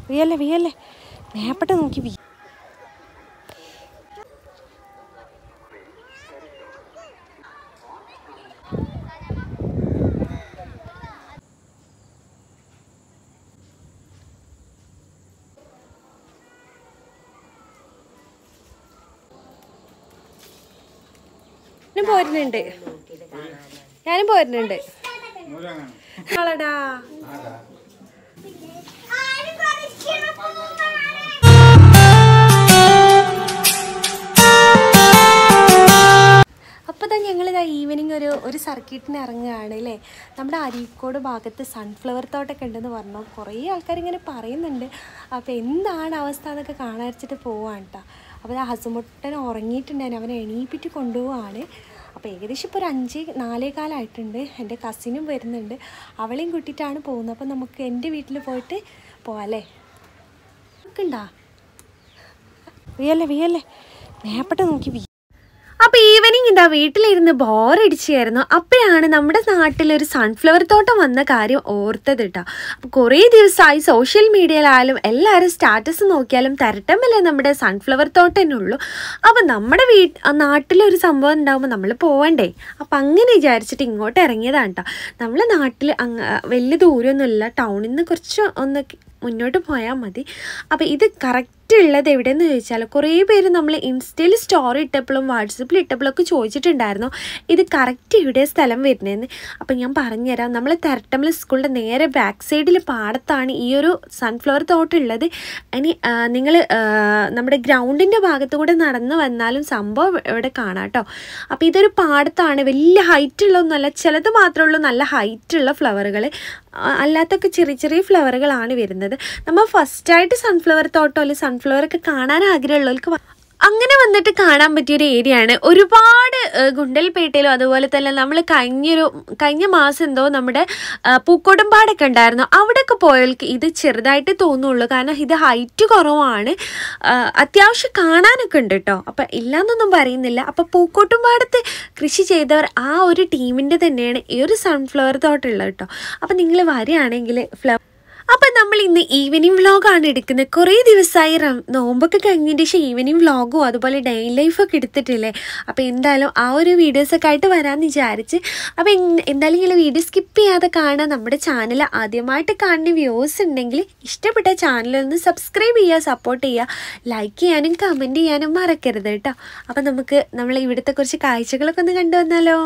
വീയല്ലേ വീയല്ലേ മേപ്പെട്ട് നോക്കി വീ. പോരുന്നുണ്ട്, ഞാനും പോരുന്നുണ്ട്. ആളടാ അപ്പോൾ തന്നെ ഞങ്ങളിതാ ഈവനിങ് ഒരു സർക്കിട്ടിന് ഇറങ്ങുകയാണ് അല്ലേ. നമ്മുടെ അരീക്കോട് ഭാഗത്ത് സൺഫ്ലവർ തോട്ടമൊക്കെ ഉണ്ടെന്ന് പറഞ്ഞു. കുറേ ആൾക്കാരിങ്ങനെ പറയുന്നുണ്ട്. അപ്പോൾ എന്താണ് അവസ്ഥ എന്നൊക്കെ കാണാൻ വെച്ചിട്ട് പോവാണ് കേട്ടോ. അപ്പോൾ ആ ഹസുമുട്ടൻ ഉറങ്ങിയിട്ടുണ്ടായിരുന്നു, അവനെ എണീപ്പിച്ച് കൊണ്ടുപോവാണ്. അപ്പോൾ ഏകദേശം ഇപ്പോൾ ഒരു 5-4 എൻ്റെ കസിനും വരുന്നുണ്ട്, അവളെയും കൂട്ടിയിട്ടാണ് പോകുന്നത്. അപ്പോൾ നമുക്ക് എൻ്റെ വീട്ടിൽ പോയിട്ട് പോവാല്ലേ. നോക്കണ്ടാ വീയല്ലേ വീയല്ലേ മേപ്പെട്ട് നോക്കി വീ. അപ്പോൾ ഈവനിങ് എന്താ വീട്ടിലിരുന്ന് ബോറടിച്ചായിരുന്നു. അപ്പോഴാണ് നമ്മുടെ നാട്ടിലൊരു സൺഫ്ലവർ തോട്ടം വന്ന കാര്യം ഓർത്തത് കേട്ടോ. അപ്പോൾ കുറേ ദിവസമായി സോഷ്യൽ മീഡിയയിലായാലും എല്ലാവരും സ്റ്റാറ്റസ് നോക്കിയാലും തരട്ടമല്ലേ നമ്മുടെ സൺഫ്ലവർ തോട്ടം തന്നെ ഉള്ളൂ. അപ്പോൾ നമ്മുടെ നാട്ടിലൊരു സംഭവം ഉണ്ടാകുമ്പോൾ നമ്മൾ പോവണ്ടേ. അപ്പം അങ്ങനെ വിചാരിച്ചിട്ട് ഇങ്ങോട്ട് ഇറങ്ങിയതാണ് കേട്ടോ. നമ്മളെ നാട്ടിൽ വലിയ ദൂരമൊന്നുമില്ല, ടൗണിൽ നിന്ന് കുറച്ച് ഒന്ന് മുന്നോട്ട് പോയാൽ മതി. അപ്പോൾ ഇത് കറക്റ്റ് ഉള്ളത് എവിടെയെന്ന് ചോദിച്ചാൽ കുറേ പേര് നമ്മൾ ഇൻസ്റ്റയിൽ സ്റ്റോറി ഇട്ടപ്പോഴും വാട്സപ്പിൽ ഇട്ടപ്പോഴൊക്കെ ചോദിച്ചിട്ടുണ്ടായിരുന്നു ഇത് കറക്റ്റ് ഇവിടെ സ്ഥലം വരുന്നതെന്ന്. അപ്പം ഞാൻ പറഞ്ഞുതരാം. നമ്മൾ തരട്ടമല സ്കൂളിൻ്റെ നേരെ ബാക്ക് സൈഡിൽ പാടത്താണ് ഈ ഒരു സൺഫ്ലവർ തോട്ടം ഉള്ളത്. ഇനി നിങ്ങൾ നമ്മുടെ ഗ്രൗണ്ടിൻ്റെ ഭാഗത്തു കൂടെ നടന്ന് വന്നാലും സംഭവം ഇവിടെ കാണാം കേട്ടോ. അപ്പോൾ ഇതൊരു പാടത്താണ്, വലിയ ഹൈറ്റുള്ളതൊന്നുമല്ല, ചിലത് മാത്രമേ ഉള്ളൂ നല്ല ഹൈറ്റുള്ള ഫ്ലവറുകൾ, അല്ലാത്തൊക്കെ ചെറിയ ചെറിയ ഫ്ലവറുകളാണ് വരുന്നത്. നമ്മൾ ഫസ്റ്റായിട്ട് സൺഫ്ലവർ തോട്ടം അല്ലെങ്കിൽ സൺഫ്ലവറൊക്കെ കാണാൻ ആഗ്രഹമുള്ളവർക്ക് അങ്ങനെ വന്നിട്ട് കാണാൻ പറ്റിയൊരു ഏരിയയാണ്. ഒരുപാട് ഗുണ്ടൽപേട്ടയിലും അതുപോലെ തന്നെ നമ്മൾ കഴിഞ്ഞ മാസം എന്തോ നമ്മുടെ പൂക്കോടുംപാടൊക്കെ ഉണ്ടായിരുന്നു, അവിടെയൊക്കെ പോയവർക്ക് ഇത് ചെറുതായിട്ട് തോന്നുള്ളൂ. കാരണം ഇത് ഹൈറ്റ് കുറവാണ്, അത്യാവശ്യം കാണാനൊക്കെ ഉണ്ട് കേട്ടോ. അപ്പം ഇല്ലയെന്നൊന്നും പറയുന്നില്ല. അപ്പോൾ പൂക്കോട്ടുംപാടത്ത് കൃഷി ചെയ്തവർ ആ ഒരു ടീമിൻ്റെ തന്നെയാണ് ഈ ഒരു സൺഫ്ലവർ തോട്ടം ഉള്ളത് കേട്ടോ. അപ്പം നിങ്ങൾ വരികയാണെങ്കിൽ അപ്പം നമ്മൾ ഇന്ന് ഈവനിങ് വ്ളോഗാണ് എടുക്കുന്നത്. കുറേ ദിവസമായി നോമ്പൊക്കെ കഴിഞ്ഞതിന് ശേഷം ഈവനിങ് വ്ളോഗും അതുപോലെ ഡെയിലി ലൈഫൊക്കെ എടുത്തിട്ടില്ലേ. അപ്പോൾ എന്തായാലും ആ ഒരു വീഡിയോസൊക്കെ ആയിട്ട് വരാമെന്ന് വിചാരിച്ച്. അപ്പോൾ എന്തായാലും ഇങ്ങനെ വീഡിയോ സ്കിപ്പ് ചെയ്യാതെ കാണാൻ. നമ്മുടെ ചാനൽ ആദ്യമായിട്ട് കാണുന്ന വ്യൂവേഴ്സ് ഉണ്ടെങ്കിൽ ഇഷ്ടപ്പെട്ട ചാനലൊന്ന് സബ്സ്ക്രൈബ് ചെയ്യുക, സപ്പോർട്ട് ചെയ്യുക, ലൈക്ക് ചെയ്യാനും കമൻറ്റ് ചെയ്യാനും മറക്കരുത് കേട്ടോ. അപ്പം നമുക്ക് നമ്മൾ ഇവിടുത്തെ കുറച്ച് കാഴ്ചകളൊക്കെ ഒന്ന് കണ്ടുവന്നാലോ.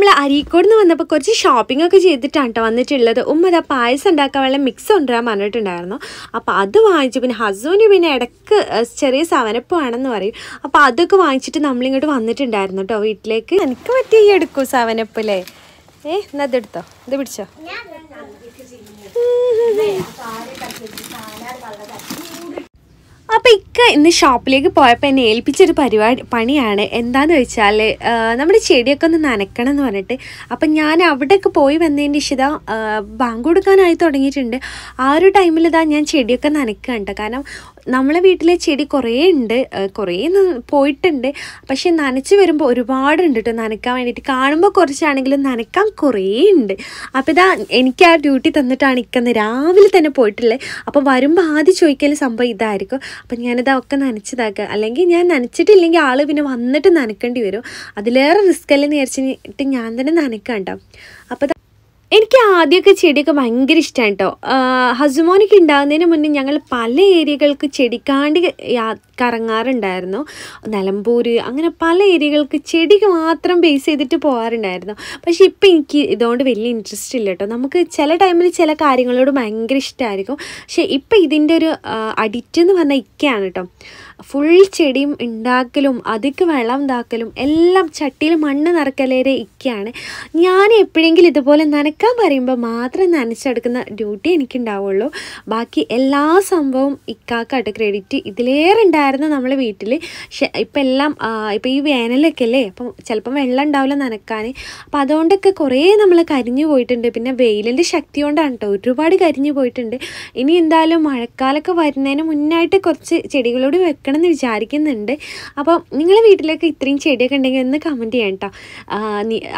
നമ്മൾ അരീക്കോട് നിന്ന് വന്നപ്പോൾ കുറച്ച് ഷോപ്പിംഗ് ഒക്കെ ചെയ്തിട്ടാണ് കേട്ടോ വന്നിട്ടുള്ളത്. ഉമ്മ പായസം ഉണ്ടാക്കാനുള്ള മിക്സ് കൊണ്ടുവരാൻ പറഞ്ഞിട്ടുണ്ടായിരുന്നു. അപ്പോൾ അത് വാങ്ങിച്ചു. പിന്നെ ഹസ്ബൻഡ് പിന്നെ ഇടയ്ക്ക് ചെറിയ സവനപ്പ് വേണമെന്ന് പറയും. അപ്പോൾ അതൊക്കെ വാങ്ങിച്ചിട്ട് നമ്മളിങ്ങോട്ട് വന്നിട്ടുണ്ടായിരുന്നു കേട്ടോ വീട്ടിലേക്ക്. എനിക്ക് പറ്റി ഈ എടുക്കൂ സവനപ്പ് അല്ലേ? എന്നാ ഇതെടുത്തോ, ഇത് പിടിച്ചോ. അപ്പോൾ ഇക്ക ഇന്ന് ഷോപ്പിലേക്ക് പോയപ്പോൾ എന്നെ ഏൽപ്പിച്ചൊരു പണിയാണ്. എന്താണെന്ന് വെച്ചാൽ നമ്മുടെ ചെടിയൊക്കെ ഒന്ന് നനയ്ക്കണം എന്ന് പറഞ്ഞിട്ട്. അപ്പം ഞാൻ അവിടെയൊക്കെ പോയി വന്നതിൻ്റെ ഇഷ്ട ബാങ്ക് കൊടുക്കാനായി തുടങ്ങിയിട്ടുണ്ട്. ആ ഒരു ടൈമിൽ ഞാൻ ചെടിയൊക്കെ നനയ്ക്കുകയുണ്ട്. കാരണം നമ്മളെ വീട്ടിലെ ചെടി കുറേ ഉണ്ട്, കുറേ പോയിട്ടുണ്ട്. പക്ഷെ നനച്ച് വരുമ്പോൾ ഒരുപാടുണ്ട് കേട്ടോ നനയ്ക്കാൻ വേണ്ടിയിട്ട്. കാണുമ്പോൾ കുറച്ചാണെങ്കിലും നനയ്ക്കാൻ കുറേ ഉണ്ട്. അപ്പോൾ എനിക്ക് ആ ഡ്യൂട്ടി തന്നിട്ടാണ് ഇക്കന്ന് രാവിലെ തന്നെ പോയിട്ടുള്ളത്. അപ്പോൾ വരുമ്പോൾ ആദ്യം ചോദിക്കൽ സംഭവം ഇതായിരിക്കും. അപ്പം ഞാനിതൊക്കെ നനച്ചതാക്കുക. അല്ലെങ്കിൽ ഞാൻ നനച്ചിട്ടില്ലെങ്കിൽ ആൾ പിന്നെ വന്നിട്ട് നനക്കേണ്ടി വരും. അതിലേറെ റിസ്ക് അല്ലെന്ന് വിചാരിച്ചിട്ട് ഞാൻ തന്നെ നനയ്ക്കാം കേട്ടോ. അപ്പോൾ എനിക്ക് ആദ്യമൊക്കെ ചെടിയൊക്കെ ഭയങ്കര ഇഷ്ടമാണ് കേട്ടോ. ഹസുമോനൊക്കെ ഉണ്ടാകുന്നതിന് മുന്നേ ഞങ്ങൾ പല ഏരിയകൾക്ക് ചെടിക്കാണ്ട് കറങ്ങാറുണ്ടായിരുന്നു. നിലമ്പൂർ അങ്ങനെ പല ഏരിയകൾക്ക് ചെടിക്ക് മാത്രം ബേസ് ചെയ്തിട്ട് പോകാറുണ്ടായിരുന്നു. പക്ഷേ ഇപ്പം എനിക്ക് ഇതുകൊണ്ട് വലിയ ഇൻട്രസ്റ്റ് ഇല്ല കേട്ടോ. നമുക്ക് ചില ടൈമിൽ ചില കാര്യങ്ങളോട് ഭയങ്കര ഇഷ്ടമായിരിക്കും. പക്ഷേ ഇപ്പം ഇതിൻ്റെ ഒരു അഡിക്റ്റ് എന്ന് പറഞ്ഞാൽ ഇക്കയാണ് കേട്ടോ. ഫുൾ ചെടിയും ഉണ്ടാക്കലും അതിക്ക് വെള്ളം ഇതാക്കലും എല്ലാം ചട്ടിയിൽ മണ്ണ് നിറക്കലേരെ ഇക്കയാണ്. ഞാൻ എപ്പോഴെങ്കിലും ഇതുപോലെ നനക്കാൻ പറയുമ്പോൾ മാത്രം നനച്ചെടുക്കുന്ന ഡ്യൂട്ടി എനിക്കുണ്ടാവുള്ളൂ. ബാക്കി എല്ലാ സംഭവവും ഇക്കാക്കാട്ട് ക്രെഡിറ്റ്. ഇതിലേറെ ഉണ്ടായിരുന്നു നമ്മളെ വീട്ടിൽ. പക്ഷെ ഇപ്പം എല്ലാം ഇപ്പം ഈ വേനലൊക്കെ അല്ലേ, അപ്പം ചിലപ്പം വെള്ളം ഉണ്ടാവില്ല നനക്കാൻ. അപ്പം അതുകൊണ്ടൊക്കെ കുറേ നമ്മൾ കരിഞ്ഞു പോയിട്ടുണ്ട്. പിന്നെ വെയിലിൻ്റെ ശക്തി കൊണ്ടാണ് കേട്ടോ ഒരുപാട് കരിഞ്ഞു പോയിട്ടുണ്ട്. ഇനി എന്തായാലും മഴക്കാലമൊക്കെ വരുന്നതിന് മുന്നായിട്ട് കുറച്ച് ചെടികളോട് വെക്കണം എന്ന് വിചാരിക്കുന്നുണ്ട്. അപ്പോൾ നിങ്ങളുടെ വീട്ടിലൊക്കെ ഇത്രയും ചെടിയൊക്കെ ഉണ്ടെങ്കിൽ ഒന്ന് കമൻറ്റ് ചെയ്യാം കേട്ടോ.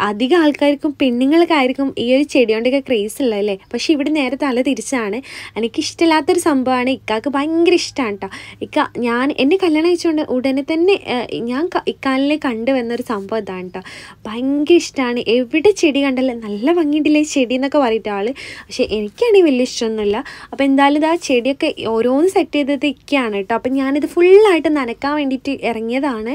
അധികം ആൾക്കാർക്കും പെണ്ണുങ്ങൾക്കായിരിക്കും ഈ ഒരു ചെടി കൊണ്ടൊക്കെ ക്രേസ് ഉള്ളതല്ലേ. പക്ഷേ ഇവിടെ നേരെ തല തിരിച്ചാണ്. എനിക്കിഷ്ടമില്ലാത്തൊരു സംഭവമാണ്. ഇക്കാക്ക് ഭയങ്കര ഇഷ്ടമാണ് കേട്ടോ. എന്നെ കല്യാണം കഴിച്ചുകൊണ്ട് ഉടനെ തന്നെ ഞാൻ ഇക്കാലിനെ കണ്ടുവന്നൊരു സംഭവം ഇതാണ് കേട്ടോ. ഭയങ്കര ഇഷ്ടമാണ്. എവിടെ ചെടി കണ്ടല്ലോ നല്ല ഭംഗിയുണ്ടല്ലേ ചെടി എന്നൊക്കെ പറയിട്ട് ആൾ. പക്ഷേ എനിക്കാണെങ്കിൽ വലിയ ഇഷ്ടമൊന്നുമില്ല. അപ്പോൾ എന്തായാലും ഇതാ ചെടിയൊക്കെ ഓരോന്ന് സെറ്റ് ചെയ്തത് ഇക്കയാണ് കേട്ടോ. അപ്പം ഞാനിത് ഫുള്ളായിട്ട് നനക്കാൻ വേണ്ടിയിട്ട് ഇറങ്ങിയതാണ്.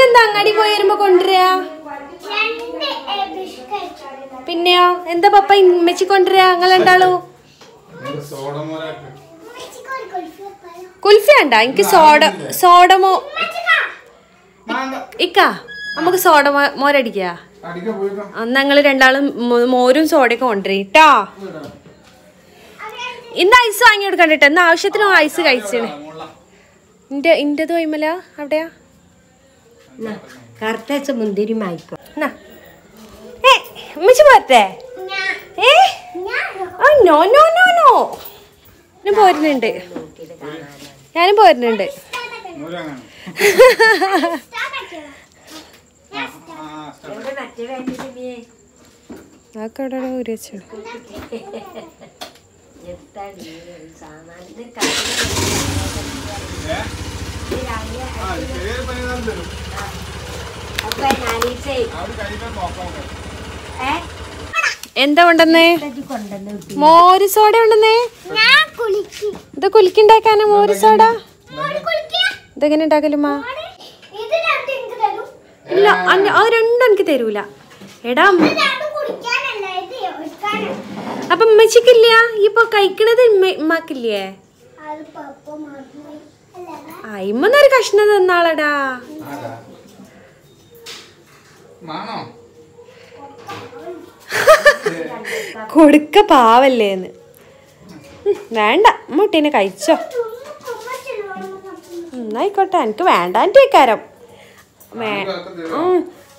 എന്താ അങ്ങാടി പോയി വരുമ്പോ കൊണ്ടുവരാ? പിന്നെയോ എന്താ പപ്പ ഇമ്മച്ചി കൊണ്ടുവരാ? നിങ്ങൾ രണ്ടാളൂ കുൽഫി വേണ്ട, എനിക്ക് സോഡമോ ഇക്ക നമുക്ക് മോരടിക്ക. അന്ന് ഞങ്ങള് രണ്ടാളും മോരും സോഡയൊക്കെ കൊണ്ടുവരേട്ടാ. ഇന്ന് ഐസ് വാങ്ങി കൊടുക്കണ്ടിട്ടോ. ഇന്ന് ആവശ്യത്തിന് ഐസ് കഴിച്ചേ. ഇന്റത് വൈമല അവിടെയാ മുന്തിരി പോരട്ടെ? നോ നോ നോ നോ ഞാൻ പോരുന്നുണ്ട്. ഞാനും പോരുന്നുണ്ട്. എന്താ കൊണ്ടുവന്നേ? മോര് സോഡ കൊണ്ടുവന്നേ. ഇത് കുലുക്കിണ്ടാക്കാനാ മോര് സോഡ? ഇതെങ്ങനെ ഉണ്ടാക്കലുമാ? ഇല്ല, അത് രണ്ടും എനിക്ക് തരൂല. എടാ അപ്പൊ ഉമ്മച്ചിക്കില്ല? ഇപ്പൊ കഴിക്കണത് ഉമ്മാക്കില്ലേ? ഇമ്മന്നൊരു കഷ്ണം തന്നാളടാ. കൊടുക്ക പാവല്ലേന്ന്. വേണ്ട, മുട്ടീനെ കഴിച്ചോ. എന്നായിക്കോട്ടെ, എനിക്ക് വേണ്ടാൻ്റെ കാരം.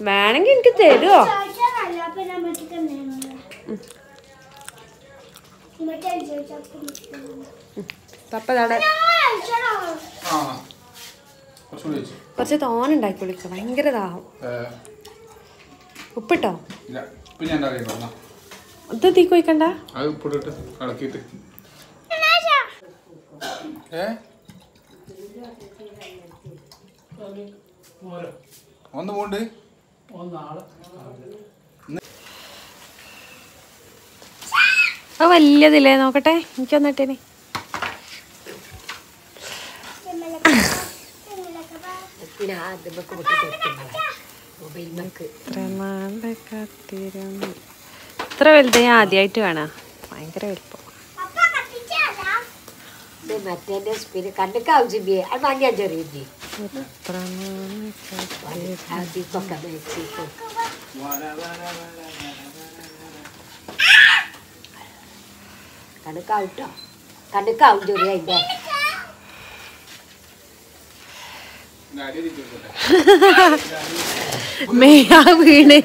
വേണമെങ്കിൽ എനിക്ക് തരുമോ? പപ്പ കുറച്ച് തോനുണ്ടാക്കി വിളിക്കാം. ഭയങ്കര ദാഹം. ഉപ്പിട്ടോ? ഇത് തീ കൊയ്ക്കണ്ട. ഒന്ന് പോണ്ട്. വലിയതില്ലേ നോക്കട്ടെ, എനിക്കൊന്നിട്ടേനെ. ഇത്ര വലുത് ഞാൻ ആദ്യമായിട്ട് കാണാ. ഭയങ്കര വലുപ്പം. കണക്കാവട്ടോ, കണക്കാവും ചെറിയ അതിന്റെ മേയാ വീണ്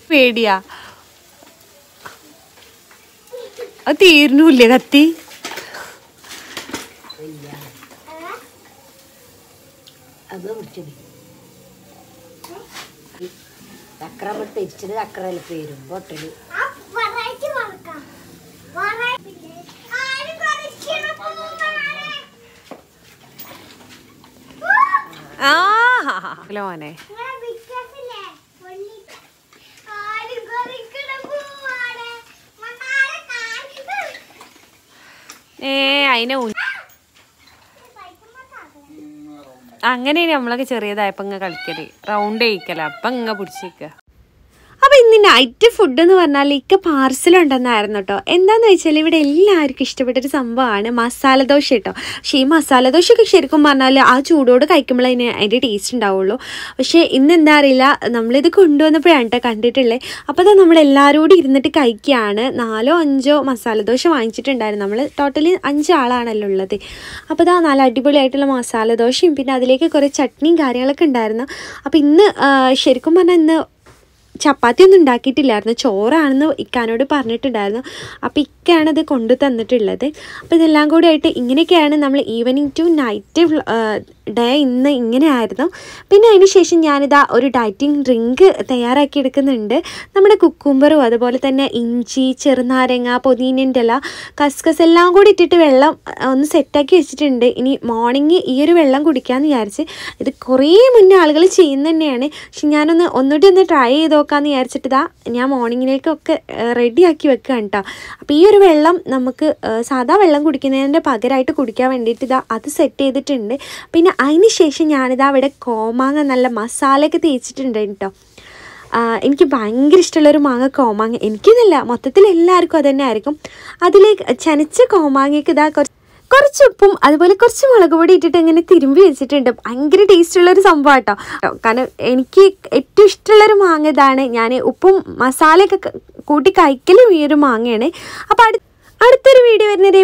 പേടിയാ. അത് തീർന്നൂല്ലേ കത്തി? ചക്രം തിരിച്ചത് ചക്രല്ല പേരും ബോട്ടല്. മോനെ അതിനെ അങ്ങനെ നമ്മളൊക്കെ ചെറിയതായപ്പോ ഇങ്ങ കളിക്കല് റൗണ്ട് കഴിക്കല അപ്പൊ ഇങ്ങ പിടിച്ചിരിക്ക. അപ്പോൾ ഇന്ന് നൈറ്റ് ഫുഡ് എന്ന് പറഞ്ഞാൽ ഇക്ക പാർസലുണ്ടെന്നായിരുന്നു കേട്ടോ. എന്താണെന്ന് വെച്ചാൽ ഇവിടെ എല്ലാവർക്കും ഇഷ്ടപ്പെട്ടൊരു സംഭവമാണ് മസാല ദോശ കേട്ടോ. പക്ഷേ ഈ മസാല ദോശയൊക്കെ ശരിക്കും പറഞ്ഞാൽ ആ ചൂടോട് കഴിക്കുമ്പോൾ അതിൻ്റെ ടേസ്റ്റ് ഉണ്ടാവുള്ളൂ. പക്ഷേ ഇന്ന് എന്താ അറിയില്ല, നമ്മളിത് കൊണ്ടുവന്നപ്പോഴാണ് കേട്ടോ കണ്ടിട്ടുള്ളത്. അപ്പോൾ അത് നമ്മളെല്ലാവരും കൂടി ഇരുന്നിട്ട് കഴിക്കുകയാണ്. 4 or 5 മസാല ദോശ വാങ്ങിച്ചിട്ടുണ്ടായിരുന്നു. നമ്മൾ ടോട്ടലി 5 ആളാണല്ലോ ഉള്ളത്. അപ്പോൾ ഇതാ നല്ല അടിപൊളിയായിട്ടുള്ള മസാല ദോശയും പിന്നെ അതിലേക്ക് കുറേ ചട്നിയും കാര്യങ്ങളൊക്കെ ഉണ്ടായിരുന്നു. അപ്പോൾ ഇന്ന് ശരിക്കും പറഞ്ഞാൽ ഇന്ന് ചപ്പാത്തി ഒന്നും ഉണ്ടാക്കിയിട്ടില്ലായിരുന്നു, ചോറാണെന്ന് ഇക്കാനോട് പറഞ്ഞിട്ടുണ്ടായിരുന്നു. അപ്പോൾ ഇക്കയാണ് ഇത് കൊണ്ടു തന്നിട്ടുള്ളത്. അപ്പോൾ ഇതെല്ലാം കൂടി ആയിട്ട് ഇങ്ങനെയൊക്കെയാണ് നമ്മൾ ഈവനിങ് ടു നൈറ്റ് ഡേ ഇന്ന് ഇങ്ങനെയായിരുന്നു. പിന്നെ അതിന് ശേഷം ഞാനിതാ ഒരു ഡയറ്റിംഗ് ഡ്രിങ്ക് തയ്യാറാക്കി എടുക്കുന്നുണ്ട്. നമ്മുടെ കുക്കുംബറും അതുപോലെ തന്നെ ഇഞ്ചി, ചെറുനാരങ്ങ, പൊതീനൻ്റെ ഇല, കസ്കസ് എല്ലാം കൂടി ഇട്ടിട്ട് വെള്ളം ഒന്ന് സെറ്റാക്കി വെച്ചിട്ടുണ്ട്. ഇനി മോർണിംഗ് ഈ ഒരു വെള്ളം കുടിക്കാമെന്ന് വിചാരിച്ച്. ഇത് കുറേ മുന്നേ ആളുകൾ ചെയ്യുന്ന തന്നെയാണ്. പക്ഷെ ഞാനൊന്ന് ഒന്നുകൂടി ഒന്ന് ട്രൈ ചെയ്ത് നോക്കാമെന്ന് വിചാരിച്ചിട്ട് ഇതാ ഞാൻ മോർണിംഗിലേക്കൊക്കെ റെഡിയാക്കി വെക്കുകയാണ് കേട്ടോ. അപ്പോൾ ഈ ഒരു വെള്ളം നമുക്ക് സാധാ വെള്ളം കുടിക്കുന്നതിൻ്റെ പകരമായിട്ട് കുടിക്കാൻ വേണ്ടിയിട്ട് ഇതാ അത് സെറ്റ് ചെയ്തിട്ടുണ്ട്. പിന്നെ അതിന് ശേഷം ഞാനിതാ ഇവിടെ കോമാങ്ങ നല്ല മസാലയൊക്കെ തേച്ചിട്ടുണ്ട് കേട്ടോ. എനിക്ക് ഭയങ്കര ഇഷ്ടമുള്ളൊരു മാങ്ങ കോമാങ്ങ. എനിക്കെന്നല്ല, മൊത്തത്തിൽ എല്ലാവർക്കും അത് തന്നെ ആയിരിക്കും. അതിലേക്ക് ചനച്ച കോമാങ്ങയ്ക്ക് ഇതാ കുറച്ച് ഉപ്പും അതുപോലെ കുറച്ച് മുളക് പൊടി ഇട്ടിട്ട് ഇങ്ങനെ തിരുമ്പി വെച്ചിട്ടുണ്ട്. ഭയങ്കര ടേസ്റ്റുള്ളൊരു സംഭവം കേട്ടോ. കാരണം എനിക്ക് ഏറ്റവും ഇഷ്ടമുള്ളൊരു മാങ്ങ ഇതാണ്. ഞാൻ ഉപ്പും മസാലയൊക്കെ കൂട്ടി കഴിക്കലും ഈ ഒരു മാങ്ങയാണ്. അപ്പോൾ അടുത്തൊരു വീഡിയോ വരുന്നവരെ